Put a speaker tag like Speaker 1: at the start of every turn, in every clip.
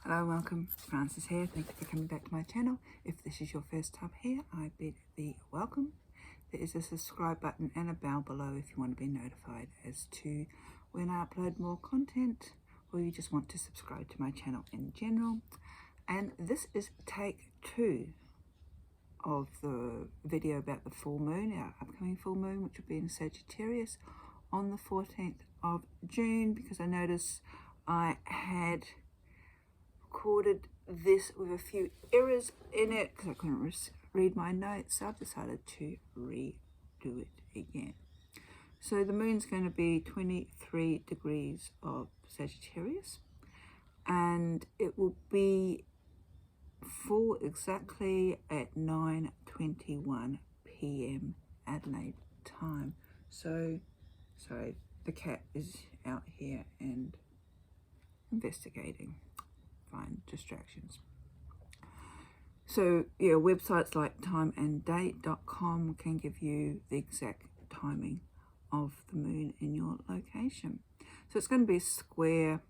Speaker 1: Hello, welcome. Frances here. Thank you for coming back to my channel. If this is your first time here, I bid thee welcome. There is a subscribe button and a bell below if you want to be notified as to when I upload more content, or you just want to subscribe to my channel in general. And this is take 2 of the video about the full moon, our upcoming full moon, which will be in Sagittarius on the 14th of June, because I noticed I had recorded this with a few errors in it because I couldn't read my notes, so I've decided to redo it again. So the moon's going to be 23 degrees of Sagittarius, and it will be full exactly at 9:21 p.m. Adelaide time. So, sorry, the cat is out here and investigating. Find distractions. So yeah, websites like timeanddate.com can give you the exact timing of the moon in your location. So it's going to be square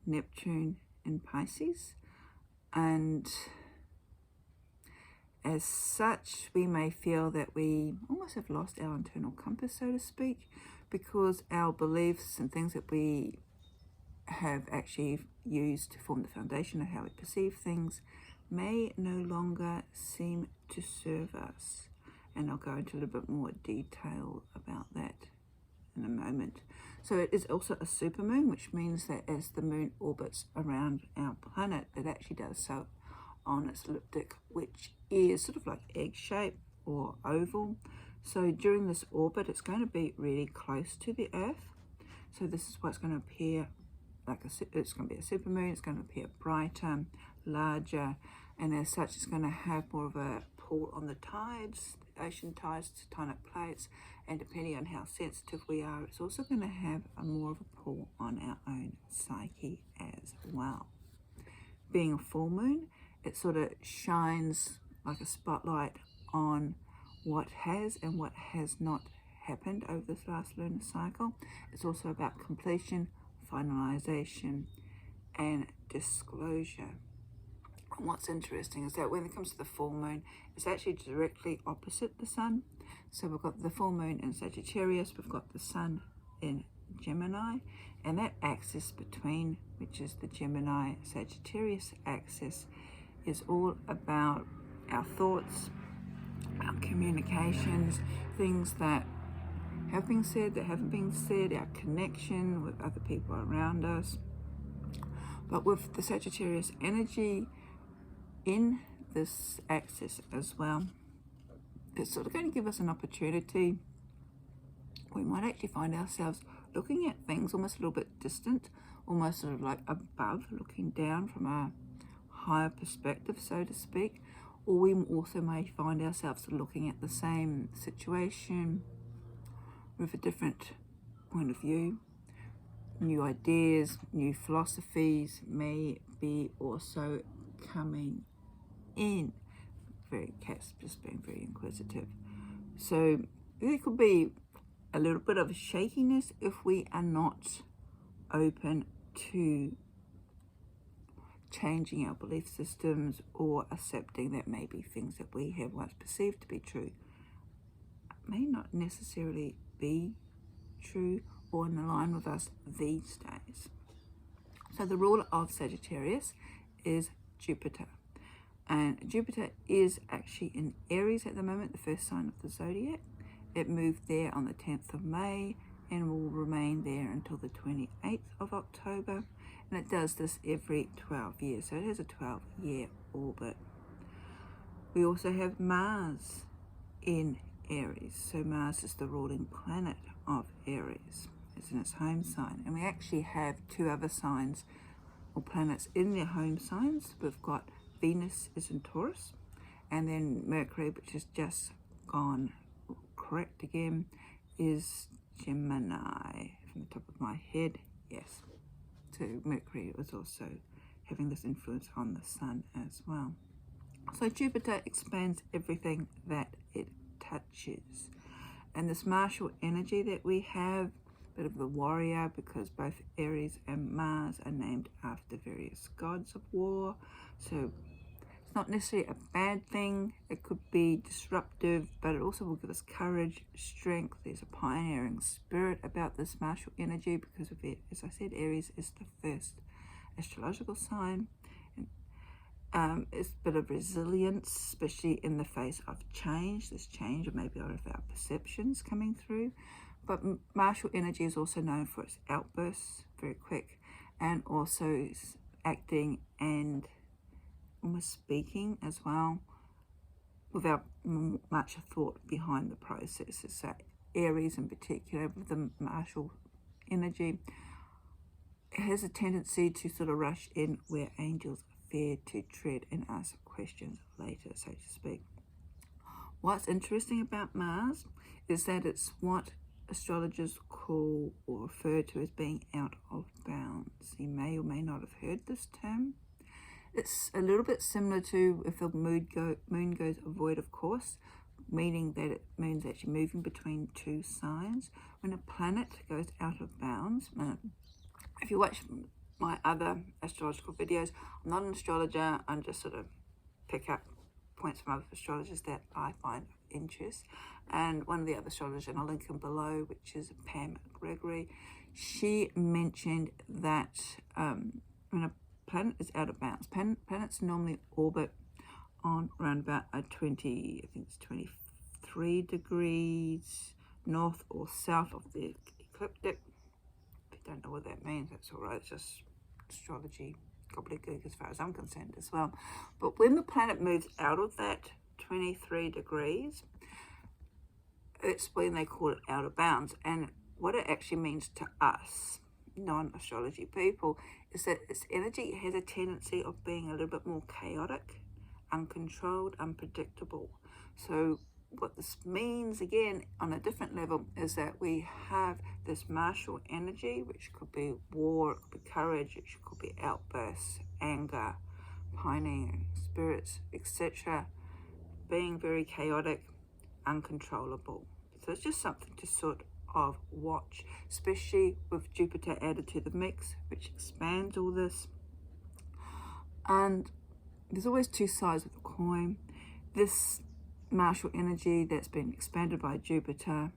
Speaker 1: Neptune in Pisces, and as such we may feel that we almost have lost our internal compass, so to speak, because our beliefs and things that we have actually used to form the foundation of how we perceive things may no longer seem to serve us. And I'll go into a little bit more detail about that in a moment. So it is also a supermoon, which means that as the moon orbits around our planet, it actually does so on its ecliptic, which is sort of like egg shape or oval. So during this orbit, it's going to be really close to the Earth. So this is what's going to appear like it's going to be a supermoon. It's going to appear brighter, larger, and as such it's going to have more of a pull on the tides, the ocean tides, tectonic plates, and depending on how sensitive we are, it's also going to have more of a pull on our own psyche as well. Being a full moon, it sort of shines like a spotlight on what has and what has not happened over this last lunar cycle. It's also about completion, finalization, and disclosure. And what's interesting is that when it comes to the full moon, it's actually directly opposite the sun. So we've got the full moon in Sagittarius, we've got the sun in Gemini, and that axis between, which is the Gemini Sagittarius axis, is all about our thoughts, our communications, things that have been said, that haven't been said, our connection with other people around us. But with the Sagittarius energy in this axis as well, it's sort of going to give us an opportunity. We might actually find ourselves looking at things almost a little bit distant, almost sort of like above, looking down from a higher perspective, so to speak. Or we also may find ourselves looking at the same situation with a different point of view. New ideas, new philosophies may be also coming in. Cat's just being very inquisitive. So there could be a little bit of shakiness if we are not open to changing our belief systems or accepting that maybe things that we have once perceived to be true may not necessarily be true or in line with us these days. So the ruler of Sagittarius is Jupiter, and Jupiter is actually in Aries at the moment, the first sign of the zodiac. It moved there on the 10th of May and will remain there until the 28th of October, and it does this every 12 years, so it has a 12-year orbit. We also have Mars in Aries, so Mars is the ruling planet of Aries. It's in its home sign, and we actually have 2 other signs or planets in their home signs. We've got Venus is in Taurus, and then Mercury, which has just gone correct again, is Gemini from the top of my head. Yes, so Mercury was also having this influence on the sun as well. So Jupiter expands everything that it touches, and this martial energy that we have bit of the warrior, because both Aries and Mars are named after various gods of war. So it's not necessarily a bad thing. It could be disruptive, but it also will give us courage, strength. There's a pioneering spirit about this martial energy because of it. As I said, Aries is the first astrological sign. It's a bit of resilience, especially in the face of change. This change, or maybe out of our perceptions coming through. But martial energy is also known for its outbursts, very quick, and also acting and almost speaking as well, without much thought behind the processes. So Aries in particular, with the martial energy, has a tendency to sort of rush in where angels fear to tread and ask questions later, so to speak. What's interesting about Mars is that it's what astrologers call or refer to as being out of bounds. You may or may not have heard this term. It's a little bit similar to if the moon goes void of course, meaning that it moon's actually moving between two signs. When a planet goes out of bounds, if you watch my other astrological videos, I'm not an astrologer, I'm just sort of pick up points from other astrologers that I find of interest. And one of the other astrologers, and I'll link him below, which is Pam Gregory, she mentioned that when a planet is out of bounds, planets normally orbit on around about a 23 degrees north or south of the ecliptic. If you don't know what that means, that's all right. It's just astrology gobbledygook as far as I'm concerned as well. But when the planet moves out of that 23 degrees, it's when they call it out of bounds. And what it actually means to us non-astrology people is that its energy has a tendency of being a little bit more chaotic, uncontrolled, unpredictable. So what this means, again, on a different level, is that we have this martial energy, which could be war, it could be courage, it could be outbursts, anger, pining, spirits, etc., being very chaotic, uncontrollable. So it's just something to sort of watch, especially with Jupiter added to the mix, which expands all this. And there's always two sides of the coin. This martial energy that's been expanded by Jupiter,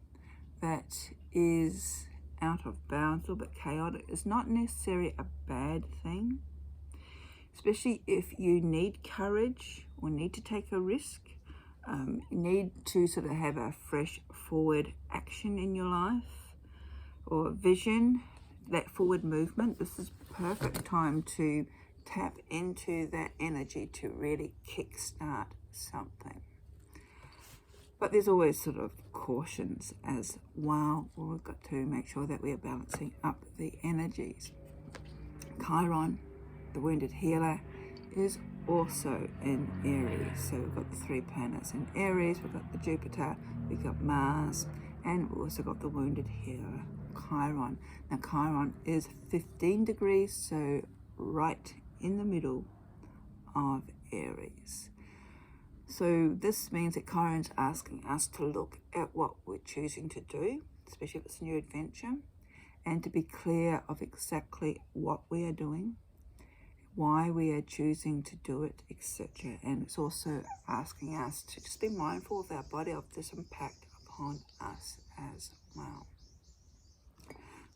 Speaker 1: that is out of bounds, a little bit chaotic, is not necessarily a bad thing, especially if you need courage or need to take a risk. You need to sort of have a fresh forward action in your life or vision, that forward movement. This is perfect time to tap into that energy to really kickstart something. But there's always sort of cautions as well. We've got to make sure that we're balancing up the energies. Chiron, the wounded healer, is also in Aries. So we've got the three planets in Aries, we've got the Jupiter, we've got Mars, and we've also got the wounded healer, Chiron. Now Chiron is 15 degrees, so right in the middle of Aries. So this means that Chiron's asking us to look at what we're choosing to do, especially if it's a new adventure, and to be clear of exactly what we are doing, why we are choosing to do it, etc. And it's also asking us to just be mindful of our body, of this impact upon us as well.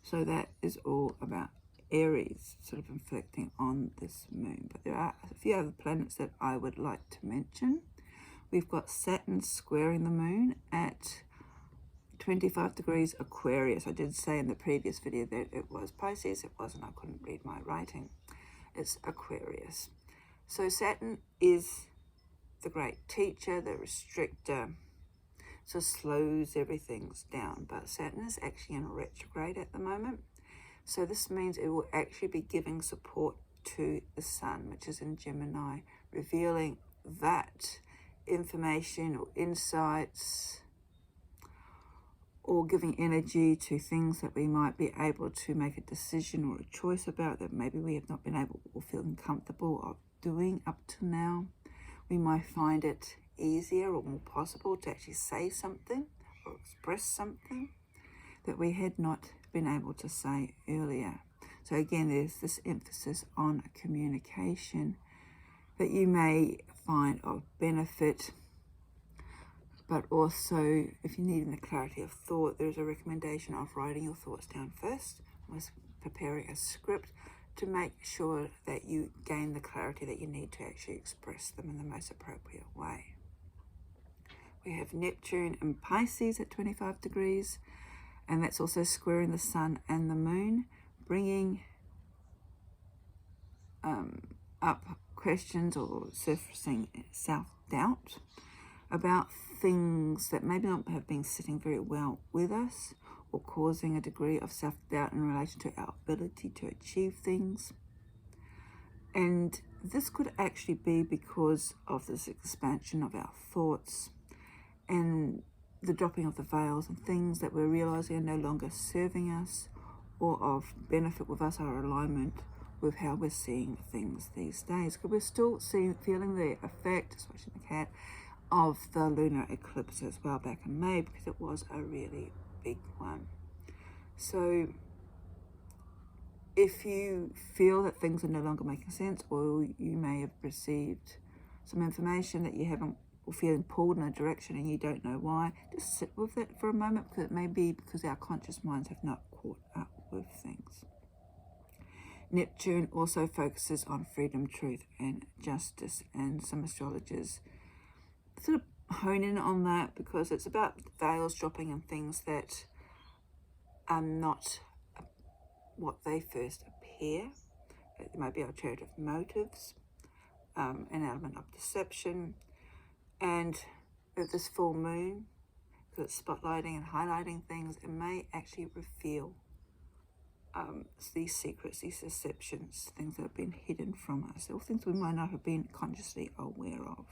Speaker 1: So that is all about Aries sort of inflecting on this moon. But there are a few other planets that I would like to mention. We've got Saturn squaring the moon at 25 degrees Aquarius. I did say in the previous video that it was Pisces. It wasn't. I couldn't read my writing. It's Aquarius. So Saturn is the great teacher, the restrictor, so slows everything down. But Saturn is actually in retrograde at the moment. So this means it will actually be giving support to the Sun, which is in Gemini, revealing that information or insights, or giving energy to things that we might be able to make a decision or a choice about that maybe we have not been able or feeling comfortable of doing up to now. We might find it easier or more possible to actually say something or express something that we had not been able to say earlier. So again, there's this emphasis on communication that you may find of benefit, but also if you're needing the clarity of thought, there's a recommendation of writing your thoughts down first, was preparing a script to make sure that you gain the clarity that you need to actually express them in the most appropriate way. We have Neptune in Pisces at 25 degrees, and that's also squaring the sun and the moon, bringing up questions or surfacing self-doubt about things that maybe not have been sitting very well with us, or causing a degree of self-doubt in relation to our ability to achieve things. And this could actually be because of this expansion of our thoughts and the dropping of the veils and things that we're realizing are no longer serving us or of benefit with us, our alignment with how we're seeing things these days. Because we're still feeling the effect, especially the cat, of the lunar eclipse as well back in May, because it was a really big one. So if you feel that things are no longer making sense, or you may have received some information that you haven't, or feeling pulled in a direction and you don't know why, just sit with it for a moment, because it may be because our conscious minds have not caught up with things. Neptune also focuses on freedom, truth, and justice, and some astrologers sort of hone in on that because it's about veils dropping and things that are not what they first appear. It might be alternative motives, an element of deception, and with this full moon, because it's spotlighting and highlighting things, it may actually reveal these secrets, these deceptions, things that have been hidden from us, or things we might not have been consciously aware of.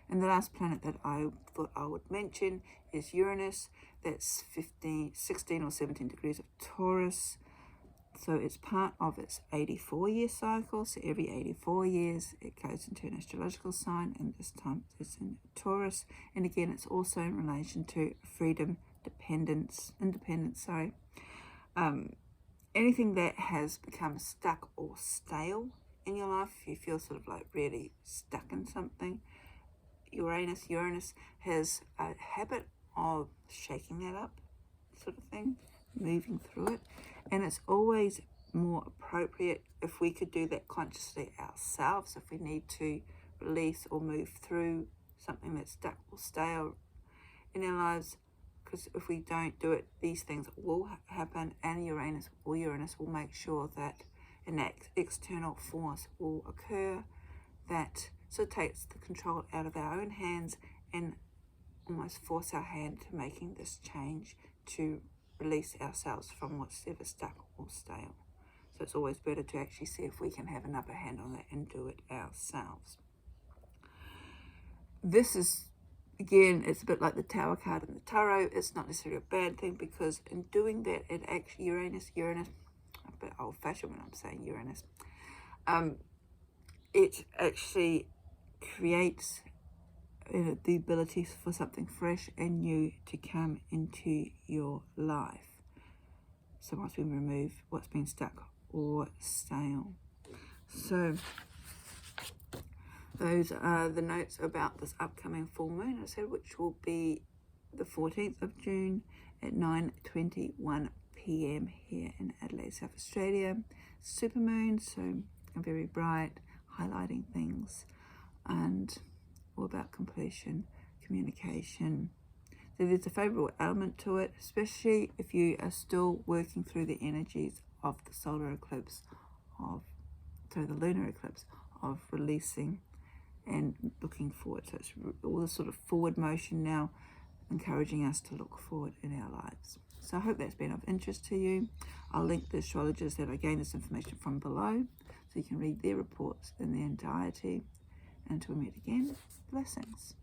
Speaker 1: And the last planet that I thought I would mention is Uranus. That's 16 or 17 degrees of Taurus. So it's part of its 84-year cycle. So every 84 years it goes into an astrological sign, and this time it's in Taurus. And again, it's also in relation to freedom, independence. Anything that has become stuck or stale in your life, if you feel sort of like really stuck in something, Uranus has a habit of shaking that up, sort of thing, moving through it. And it's always more appropriate if we could do that consciously ourselves, if we need to release or move through something that's stuck or stale in our lives. Because if we don't do it, these things will happen, and Uranus will make sure that an external force will occur that sort of takes the control out of our own hands and almost force our hand to making this change to release ourselves from what's ever stuck or stale. So it's always better to actually see if we can have an upper hand on that and do it ourselves. This is, again, it's a bit like the Tower card in the Tarot. It's not necessarily a bad thing, because in doing that, it actually, Uranus, a bit old-fashioned when I'm saying Uranus, it actually creates the ability for something fresh and new to come into your life. So once we remove what's been stuck or stale. So those are the notes about this upcoming full moon, I said, which will be the 14th of June at 9:21 p.m. here in Adelaide, South Australia. Supermoon, so very bright, highlighting things, and all about completion, communication. So there's a favourable element to it, especially if you are still working through the energies of the solar eclipse, the lunar eclipse, of releasing and looking forward. So it's all this sort of forward motion now, encouraging us to look forward in our lives. So I hope that's been of interest to you. I'll link the astrologers that I gained this information from below, so you can read their reports in their entirety. Until we meet again, blessings.